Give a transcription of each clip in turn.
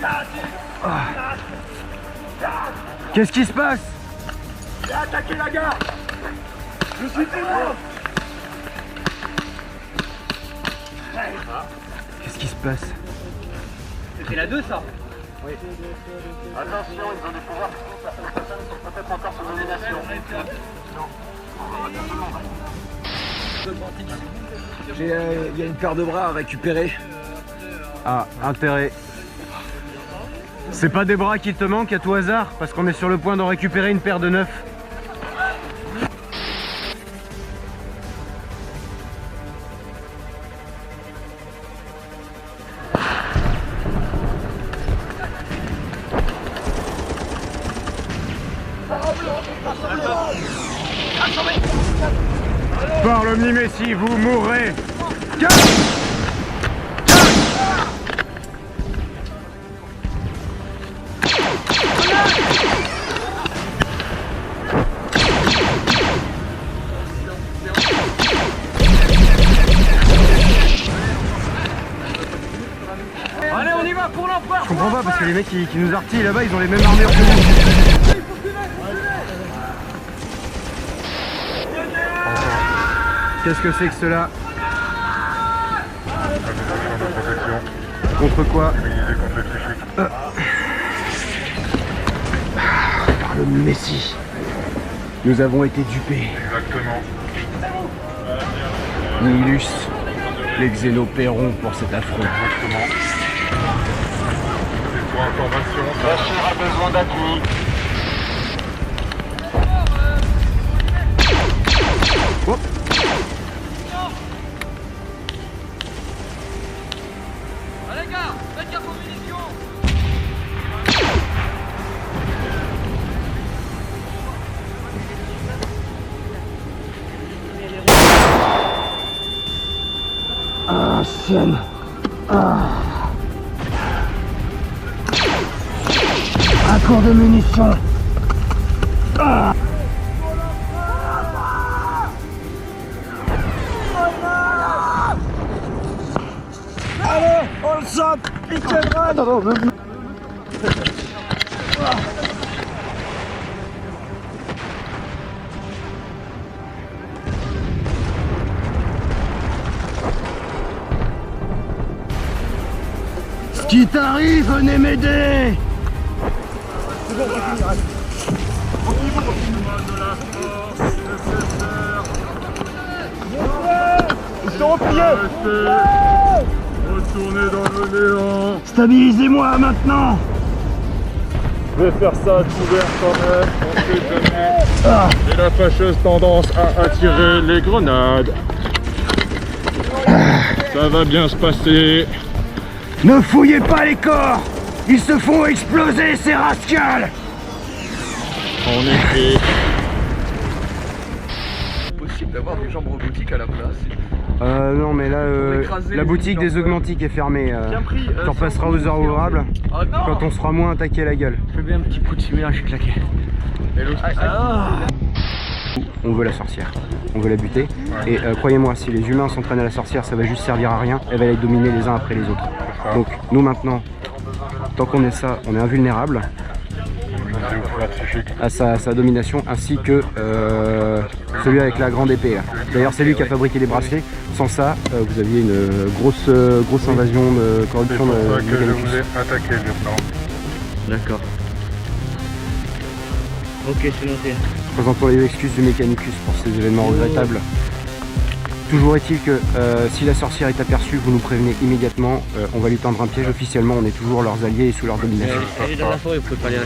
Ah. Qu'est-ce qui se passe? J'ai attaqué la gare. Je suis témoin. Qu'est-ce qui se passe? C'était la 2 ça. Oui. Attention, ils ont des pouvoirs. Certaines personnes sont peut-être encore sous domination. Il y a une paire de bras à récupérer. Ah, intérêt. C'est pas des bras qui te manquent à tout hasard? Parce qu'on est sur le point d'en récupérer une paire de neufs. Par l'Omni-Messie, vous mourrez. Allez, on y va pour l'empereur. Je comprends pas parce que les mecs qui nous artillent là-bas, ils ont les mêmes armures que nous. Qu'est-ce que c'est que cela? Contre quoi? Par le Messie. Nous avons été dupés. Exactement. Nihilus, les Xénos paieront pour cet affront. Exactement. C'est pour information. Bachir a besoin d'appui. Oh. Allez gars, faites gaffe aux munitions. Ah, chienne. Ah. Un cours de munitions. Ah. Allez, on le chope. Il tiendra. Attends, Ce qui t'arrive, venez m'aider. Ils sont repliés. Retournez dans le néant. Stabilisez-moi maintenant. Je vais faire ça couvert quand même, on sait jamais. J'ai la fâcheuse tendance à attirer les grenades. Ça va bien se passer. Ne fouillez pas les corps. Ils se font exploser, ces rascals. En effet. Possible d'avoir des jambes robotiques à la place. Non mais là, écraser la les boutique des étudiants. Augmentiques est fermée. Bien pris, Tu repasseras aux heures ouvrables Ah non. quand on sera moins attaqué la gueule. Je veux bien un petit coup de simulage, je suis claqué. Et l'autre, On veut la sorcière, on veut la buter. Et croyez-moi, si les humains s'entraînent à la sorcière, ça va juste servir à rien. Elle va les dominer les uns après les autres. Donc nous maintenant, tant qu'on est ça, on est invulnérable à sa domination, ainsi que celui avec la grande épée là. D'ailleurs c'est lui qui a fabriqué les bracelets. Sans ça, vous aviez une grosse invasion de C'est corruption pour ça de que je Mechanicus. voulais attaquer lieutenant. D'accord. Ok, c'est noté. Présentons les excuses du Mechanicus pour ces événements regrettables. Toujours est-il que si la sorcière est aperçue, vous nous prévenez immédiatement. On va lui tendre un piège officiellement. On est toujours leurs alliés et sous leur domination. Elle est dans la forêt, vous pouvez pas aller là.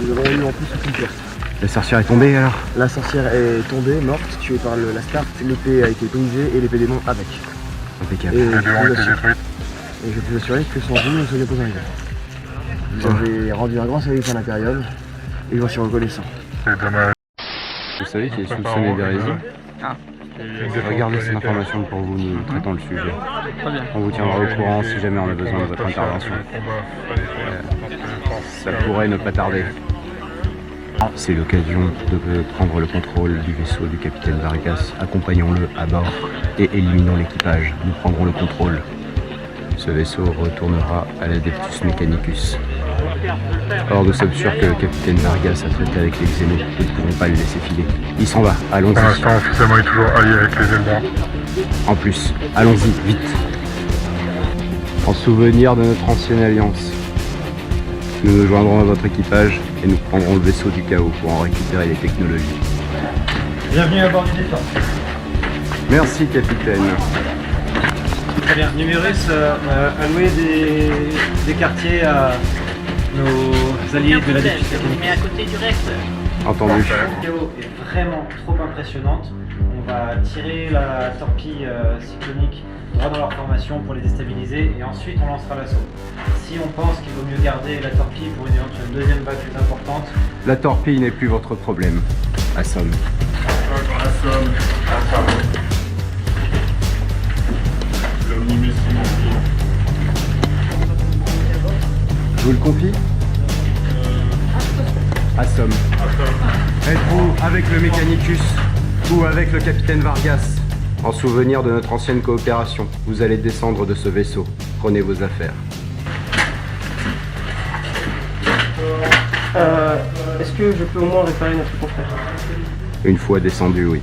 Nous avons eu en plus une perte. La sorcière est tombée alors? La sorcière est tombée, morte, tuée par la Start. L'épée a été brisée et l'épée démon avec. Impeccable. Et Les démons ont été détruits. je peux vous assurer que sans vous, nous ne serions pas arrivés. Vous avez rendu un grand service à l'Imperium et j'en suis reconnaissant. C'est dommage. Vous savez qu'il est soupçonné d'hérésie? Regardez cette information pour vous, nous traitons le sujet. On vous tiendra au courant si jamais on a besoin de votre intervention. Ça pourrait ne pas tarder. C'est l'occasion de prendre le contrôle du vaisseau du capitaine Vargas. Accompagnons-le à bord et éliminons l'équipage. Nous prendrons le contrôle. Ce vaisseau retournera à l'Adeptus Mechanicus. Or, nous sommes sûrs que le capitaine Vargas a traité avec les Xénos. Nous ne pouvons pas le laisser filer. Il s'en va, allons-y. Pour l'instant, officiellement, il est toujours allié avec les Eldar. En plus, allons-y, vite. En souvenir de notre ancienne alliance, nous nous joindrons à votre équipage et nous prendrons le vaisseau du chaos pour en récupérer les technologies. Bienvenue à bord du Détente. Merci, capitaine. Très bien. Numerus a loué des quartiers à nos alliés de la Défense. Mais à côté du reste. Entendu. La vidéo est vraiment trop impressionnante. On va tirer la torpille cyclonique droit dans leur formation pour les déstabiliser et ensuite on lancera l'assaut. Si on pense qu'il vaut mieux garder la torpille pour une éventuelle deuxième vague plus importante, La torpille n'est plus votre problème. Assomme. Assomme. L'omnimissime. Je vous le confie. Assomme. Êtes-vous avec le Mechanicus ou avec le capitaine Vargas? En souvenir de notre ancienne coopération, vous allez descendre de ce vaisseau. Prenez vos affaires. est-ce que je peux au moins réparer notre confrère? Une fois descendu, oui.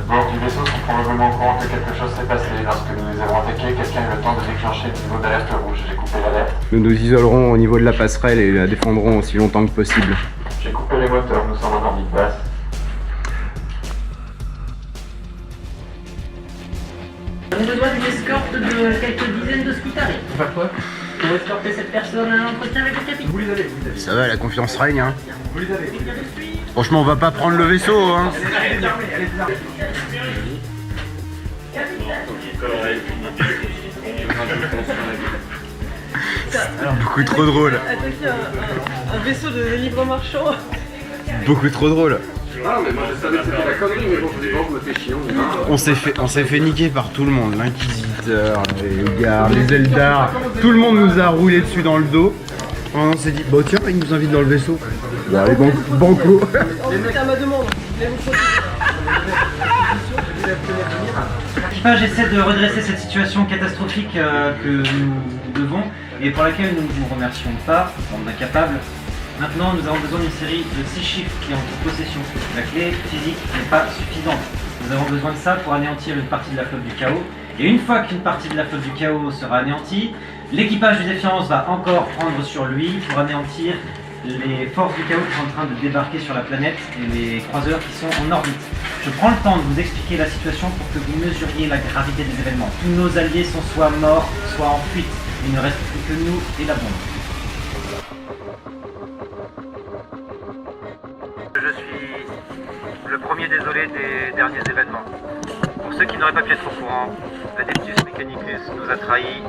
Bord du vaisseau sont probablement au courant que quelque chose s'est passé. Lorsque nous les avons attaqués, quelqu'un a eu le temps de déclencher le niveau d'alerte rouge. J'ai coupé l'alerte. Nous nous isolerons au niveau de la passerelle et la défendrons aussi longtemps que possible. J'ai coupé les moteurs, nous sommes en orbite basse. On a besoin d'une escorte de quelques dizaines de Scutari. Pour faire quoi? Pour escorter cette personne à un entretien avec le capitaine. Vous les avez. Ça va, la confiance règne, hein. Vous les avez. Franchement, on va pas prendre le vaisseau, hein. Beaucoup trop drôle. Attaquer un vaisseau de livres marchands. Beaucoup trop drôle. Ah, mais moi je savais que c'était la connerie, mais bon, je dis bon, je me fais chier, on y va. On s'est fait niquer par tout le monde, l'inquisiteur, les gardes, les Eldar. Tout le monde nous a roulé dessus dans le dos. On s'est dit, bah tiens, il nous invite dans le vaisseau. Bon, allez, banco. Ensuite, à ma demande, L'équipage essaie de redresser cette situation catastrophique que nous devons et pour laquelle nous ne vous remercions pas, bande d'incapables. Maintenant, nous avons besoin d'une série de 6 chiffres qui ont en possession. La clé physique n'est pas suffisante. Nous avons besoin de ça pour anéantir une partie de la flotte du chaos. Et une fois qu'une partie de la flotte du chaos sera anéantie, l'équipage du Défiance va encore prendre sur lui pour anéantir les forces du chaos qui sont en train de débarquer sur la planète et les croiseurs qui sont en orbite. Je prends le temps de vous expliquer la situation pour que vous mesuriez la gravité des événements. Tous nos alliés sont soit morts, soit en fuite. Il ne reste plus que nous et la bombe. Je suis le premier désolé des derniers événements. Pour ceux qui n'auraient pas pu être au courant, l'Adeptus Mechanicus nous a trahis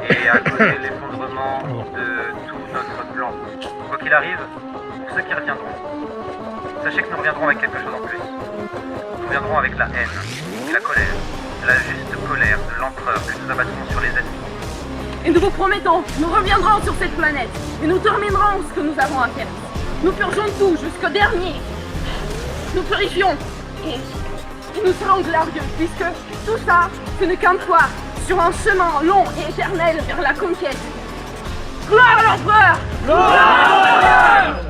et a causé l'effondrement de tout notre plan. Quoi qu'il arrive, pour ceux qui reviendront, sachez que nous reviendrons avec quelque chose en plus. Nous reviendrons avec la haine et la colère, la juste colère de l'empereur que nous abattrons sur les ennemis. Et nous vous promettons, nous reviendrons sur cette planète et nous terminerons ce que nous avons à faire. Nous purgeons tout jusqu'au dernier. Nous purifions et nous serons glorieux puisque tout ça, ce n'est qu'un toit sur un chemin long et éternel vers la conquête. Gloire à l'empereur! Gloire à l'empereur!